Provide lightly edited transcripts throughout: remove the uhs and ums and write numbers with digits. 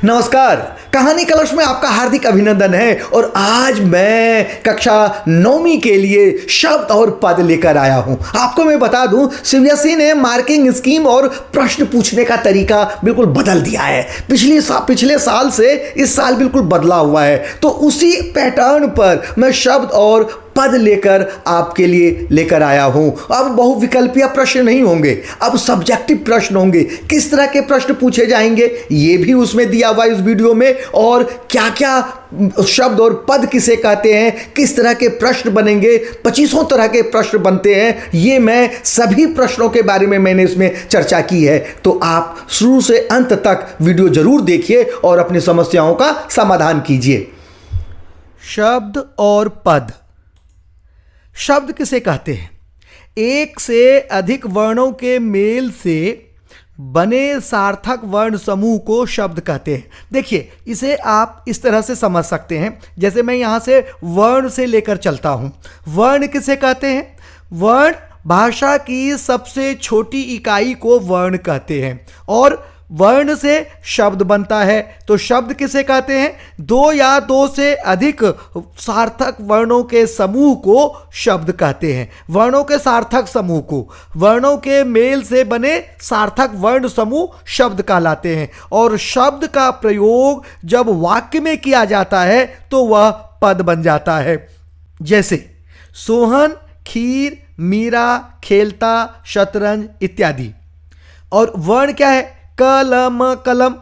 नमस्कार। कहानी कलश में आपका हार्दिक अभिनंदन है और आज मैं कक्षा 9वीं के लिए शब्द और पद लेकर आया हूं। आपको मैं बता दूं, सीबीएसई ने मार्किंग स्कीम और प्रश्न पूछने का तरीका बिल्कुल बदल दिया है। पिछले साल से इस साल बिल्कुल बदला हुआ है। तो उसी पैटर्न पर मैं शब्द और पद लेकर आपके लिए लेकर आया हूं। अब बहुविकल्पीय प्रश्न नहीं होंगे, अब सब्जेक्टिव प्रश्न होंगे। किस तरह के प्रश्न पूछे जाएंगे ये भी उसमें दिया हुआ इस वीडियो में, और क्या क्या शब्द और पद किसे कहते हैं, किस तरह के प्रश्न बनेंगे, 25 तरह के प्रश्न बनते हैं। ये मैं सभी प्रश्नों के बारे में मैंने इसमें चर्चा की है। तो आप शुरू से अंत तक वीडियो जरूर देखिए और अपनी समस्याओं का समाधान कीजिए। शब्द और पद। शब्द किसे कहते हैं? एक से अधिक वर्णों के मेल से बने सार्थक वर्ण समूह को शब्द कहते हैं। देखिए, इसे आप इस तरह से समझ सकते हैं, जैसे मैं यहां से वर्ण से लेकर चलता हूं। वर्ण किसे कहते हैं? वर्ण भाषा की सबसे छोटी इकाई को वर्ण कहते हैं, और वर्ण से शब्द बनता है। तो शब्द किसे कहते हैं? दो या दो से अधिक सार्थक वर्णों के समूह को शब्द कहते हैं। वर्णों के सार्थक समूह को, वर्णों के मेल से बने सार्थक वर्ण समूह शब्द कहलाते हैं। और शब्द का प्रयोग जब वाक्य में किया जाता है तो वह पद बन जाता है। जैसे सोहन खीर, मीरा खेलता, शतरंज इत्यादि। और वर्ण क्या है? कलम कलम,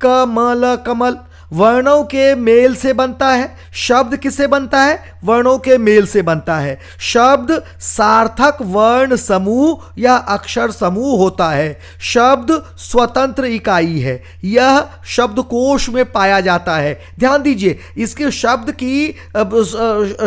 कमल कमल। वर्णों के मेल से बनता है। शब्द किससे बनता है? वर्णों के मेल से बनता है। शब्द सार्थक वर्ण समूह या अक्षर समूह होता है। शब्द स्वतंत्र इकाई है। यह शब्दकोश में पाया जाता है। ध्यान दीजिए, इसके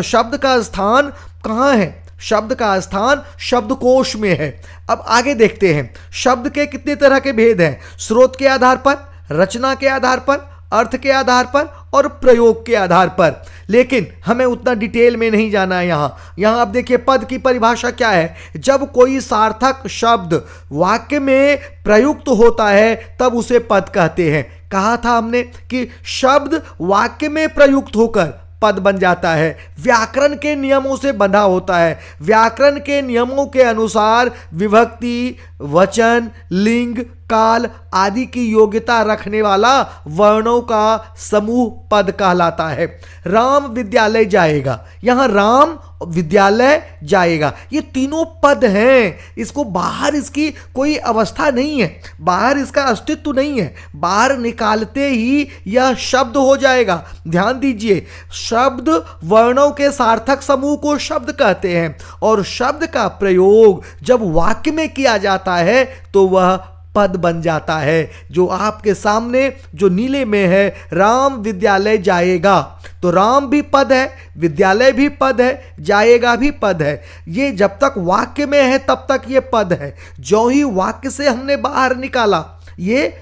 शब्द का स्थान कहाँ है? शब्द का स्थान शब्दकोश में है। अब आगे देखते हैं, शब्द के कितने तरह के भेद हैं? स्रोत के आधार पर, रचना के आधार पर, अर्थ के आधार पर और प्रयोग के आधार पर। लेकिन हमें उतना डिटेल में नहीं जाना है। यहाँ आप देखिए, पद की परिभाषा क्या है? जब कोई सार्थक शब्द वाक्य में प्रयुक्त होता है तब उसे पद कहते हैं। कहा था हमने कि शब्द वाक्य में प्रयुक्त होकर पद बन जाता है। व्याकरण के नियमों से बंधा होता है। व्याकरण के नियमों के अनुसार विभक्ति, वचन, लिंग, काल आदि की योग्यता रखने वाला वर्णों का समूह पद कहलाता है। राम विद्यालय जाएगा, यहां राम विद्यालय जाएगा, ये तीनों पद हैं। इसको बाहर इसकी कोई अवस्था नहीं है, बाहर इसका अस्तित्व नहीं है। बाहर निकालते ही यह शब्द हो जाएगा। ध्यान दीजिए, शब्द वर्णों के सार्थक समूह को शब्द कहते हैं, और शब्द का प्रयोग जब वाक्य में किया जाता है तो वह पद बन जाता है। जो आपके सामने जो नीले में है, राम विद्यालय जाएगा, तो राम भी पद है, विद्यालय भी पद है, जाएगा भी पद है। ये जब तक वाक्य में है तब तक ये पद है। जो ही वाक्य से हमने बाहर निकाला ये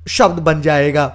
शब्द बन जाएगा।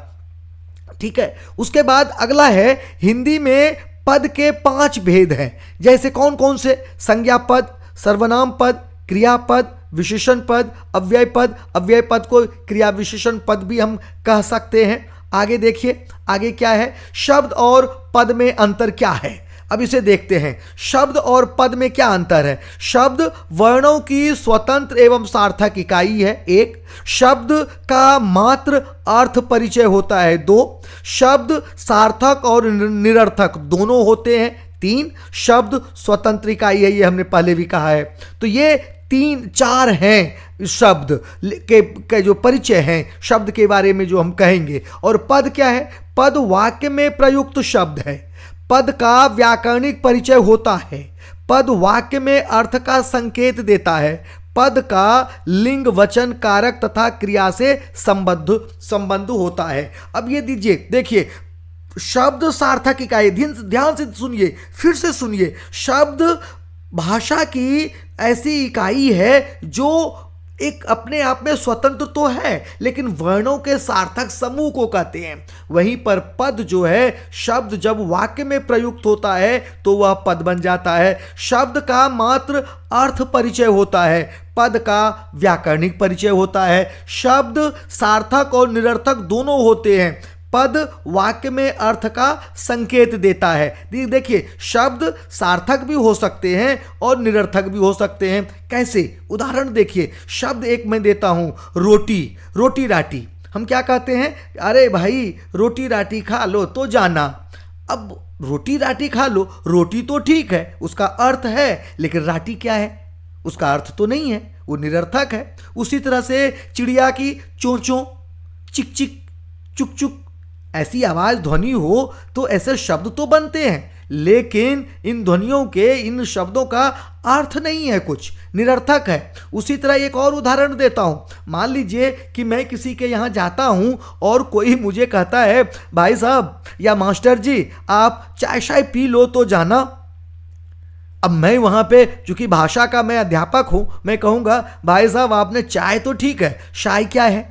ठीक है। उसके बाद अगला है, हिंदी में पद के 5 भेद हैं। जैसे कौन कौन से? संज्ञा पद, सर्वनाम पद, क्रियापद, विशेषण पद, अव्यय पद। अव्यय पद को क्रिया विशेषण पद भी हम कह सकते हैं। आगे देखिए, आगे क्या है? शब्द और पद में अंतर क्या है? अब इसे देखते हैं। शब्द और पद में क्या अंतर है? शब्द वर्णों की स्वतंत्र एवं सार्थक इकाई है, 1। शब्द का मात्र अर्थ परिचय होता है, 2। शब्द सार्थक और निरर्थक दोनों होते हैं, 3। शब्द स्वतंत्र इकाई है, ये हमने पहले भी कहा है। तो ये 3-4 हैं शब्द के जो परिचय हैं, शब्द के बारे में जो हम कहेंगे। और पद क्या है? पद वाक्य में प्रयुक्त शब्द है। पद का व्याकरणिक परिचय होता है। पद वाक्य में अर्थ का संकेत देता है। पद का लिंग, वचन, कारक तथा क्रिया से संबंध होता है। अब ये देखिए, शब्द सार्थक इकाई, ध्यान से सुनिए, फिर से सुनिए। शब्द भाषा की ऐसी इकाई है जो एक अपने आप में स्वतंत्र तो है, लेकिन वर्णों के सार्थक समूह को कहते हैं। वहीं पर पद जो है, शब्द जब वाक्य में प्रयुक्त होता है तो वह पद बन जाता है। शब्द का मात्र अर्थ परिचय होता है, पद का व्याकरणिक परिचय होता है। शब्द सार्थक और निरर्थक दोनों होते हैं। पद वाक्य में अर्थ का संकेत देता है। देखिए, शब्द सार्थक भी हो सकते हैं और निरर्थक भी हो सकते हैं। कैसे? उदाहरण देखिए, शब्द एक मैं देता हूं, रोटी, रोटी राटी। हम क्या कहते हैं? अरे भाई रोटी राटी खा लो तो जाना। अब रोटी राटी खा लो, रोटी तो ठीक है, उसका अर्थ है, लेकिन राटी क्या है? उसका अर्थ तो नहीं है, वो निरर्थक है। उसी तरह से चिड़िया की चों चों, चिक चिक, चुक चुक ऐसी आवाज ध्वनि हो तो ऐसे शब्द तो बनते हैं, लेकिन इन ध्वनियों के, इन शब्दों का अर्थ नहीं है, कुछ निरर्थक है। उसी तरह एक और उदाहरण देता हूं। मान लीजिए कि मैं किसी के यहां जाता हूं और कोई मुझे कहता है, भाई साहब या मास्टर जी आप चाय शाय पी लो तो जाना। अब मैं वहां पे, चूंकि भाषा का मैं अध्यापक हूं, मैं कहूंगा भाई साहब आपने चाय तो ठीक है, शाय क्या है?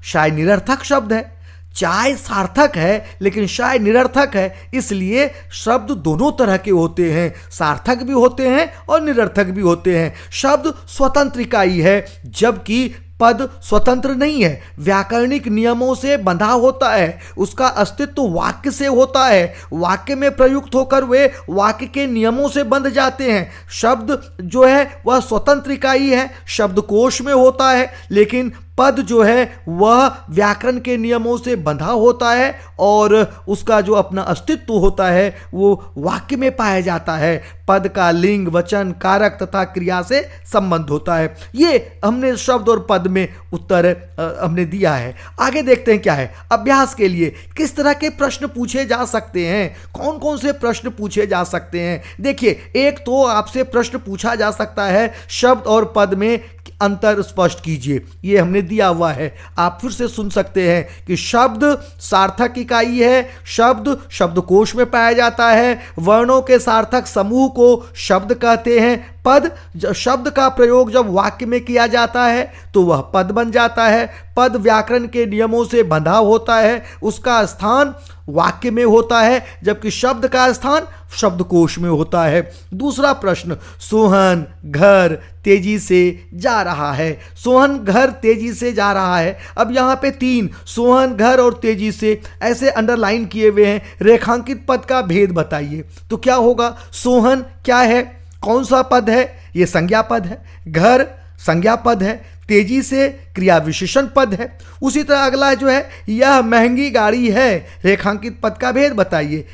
शाय निरर्थक शब्द है। चाय सार्थक है लेकिन शाय निरर्थक है। इसलिए शब्द दोनों तरह के होते हैं, सार्थक भी होते हैं और निरर्थक भी होते हैं। शब्द स्वतंत्र इकाई है, जबकि पद स्वतंत्र नहीं है, व्याकरणिक नियमों से बंधा होता है। उसका अस्तित्व वाक्य से होता है, वाक्य में प्रयुक्त होकर वे वाक्य के नियमों से बंध जाते हैं। शब्द जो है वह स्वतंत्र इकाई है, शब्दकोश में होता है, लेकिन पद जो है वह व्याकरण के नियमों से बंधा होता है और उसका जो अपना अस्तित्व होता है वो वाक्य में पाया जाता है। पद का लिंग, वचन, कारक तथा क्रिया से संबंध होता है। ये हमने शब्द और पद में उत्तर हमने दिया है। आगे देखते हैं क्या है। अभ्यास के लिए किस तरह के प्रश्न पूछे जा सकते हैं, कौन कौन से प्रश्न पूछे जा सकते हैं। देखिए, एक तो आपसे प्रश्न पूछा जा सकता है, शब्द और पद में अंतर स्पष्ट कीजिए। ये हमने दिया हुआ है, आप फिर से सुन सकते हैं कि शब्द सार्थक इकाई है, शब्द शब्दकोश में पाया जाता है, वर्णों के सार्थक समूह को शब्द कहते हैं। पद, शब्द का प्रयोग जब वाक्य में किया जाता है तो वह पद बन जाता है। पद व्याकरण के नियमों से बंधा होता है, उसका स्थान वाक्य में होता है, जबकि शब्द का स्थान शब्दकोश में होता है। दूसरा प्रश्न, सोहन घर तेजी से जा रहा है। सोहन घर तेजी से जा रहा है। अब यहाँ पे 3 सोहन घर और तेजी से ऐसे अंडरलाइन किए हुए हैं। रेखांकित पद का भेद बताइए। तो क्या होगा? सोहन क्या है, कौन सा पद है? ये संज्ञा पद है। घर संज्ञा पद है। तेजी से क्रिया विशेषण पद है। उसी तरह अगला जो है, यह महंगी गाड़ी है। रेखांकित पद का भेद बताइए।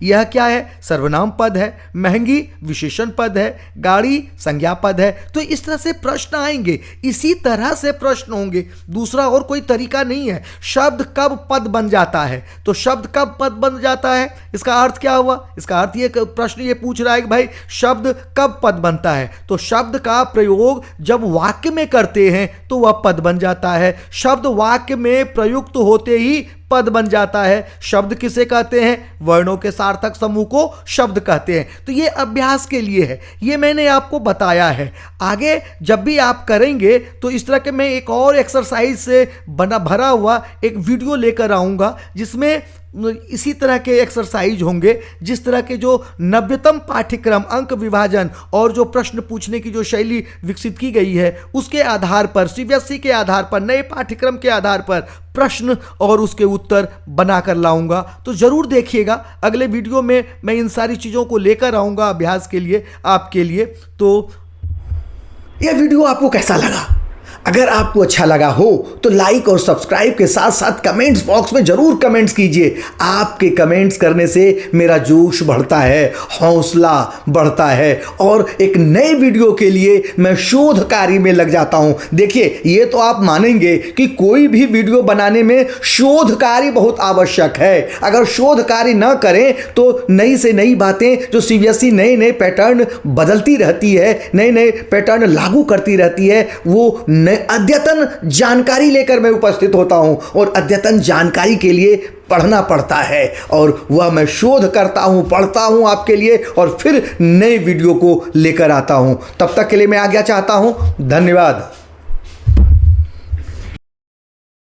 यह क्या है? सर्वनाम पद है। महंगी विशेषण पद है। गाड़ी संज्ञा पद है। तो इस तरह से प्रश्न आएंगे, इसी तरह से प्रश्न होंगे, दूसरा और कोई तरीका नहीं है। शब्द कब पद बन जाता है? तो शब्द कब पद बन जाता है, इसका अर्थ क्या हुआ? इसका अर्थ ये प्रश्न ये पूछ रहा है कि भाई शब्द कब पद बनता है? तो शब्द का प्रयोग जब वाक्य में करते हैं तो वह पद बन जाता है। शब्द वाक्य में प्रयुक्त होते ही पद बन जाता है। शब्द किसे कहते हैं? वर्णों के सार्थक समूह को शब्द कहते हैं। तो ये अभ्यास के लिए है, ये मैंने आपको बताया है। आगे जब भी आप करेंगे तो इस तरह के मैं एक और एक्सरसाइज से भरा हुआ एक वीडियो लेकर आऊँगा, जिसमें इसी तरह के एक्सरसाइज होंगे। जिस तरह के जो 90तम पाठ्यक्रम अंक विभाजन और जो प्रश्न पूछने की जो शैली विकसित की गई है, उसके आधार पर, सीबीएसई के आधार पर, नए पाठ्यक्रम के आधार पर प्रश्न और उसके उत्तर बनाकर लाऊंगा। तो जरूर देखिएगा, अगले वीडियो में मैं इन सारी चीज़ों को लेकर आऊँगा अभ्यास के लिए, आपके लिए। तो यह वीडियो आपको कैसा लगा? अगर आपको अच्छा लगा हो तो लाइक और सब्सक्राइब के साथ साथ कमेंट्स बॉक्स में जरूर कमेंट्स कीजिए। आपके कमेंट्स करने से मेरा जोश बढ़ता है, हौसला बढ़ता है और एक नए वीडियो के लिए मैं शोध कार्य में लग जाता हूं। देखिए, ये तो आप मानेंगे कि कोई भी वीडियो बनाने में शोध कार्य बहुत आवश्यक है। अगर शोध कार्य न करें तो नई से नई बातें, जो सीबीएसई नए नए पैटर्न बदलती रहती है, नए नए पैटर्न लागू करती रहती है, वो अद्यतन जानकारी लेकर मैं उपस्थित होता हूं और अद्यतन जानकारी के लिए पढ़ना पड़ता है और वह मैं शोध करता हूं, पढ़ता हूं आपके लिए और फिर नए वीडियो को लेकर आता हूं। तब तक के लिए मैं आज्ञा चाहता हूं। धन्यवाद।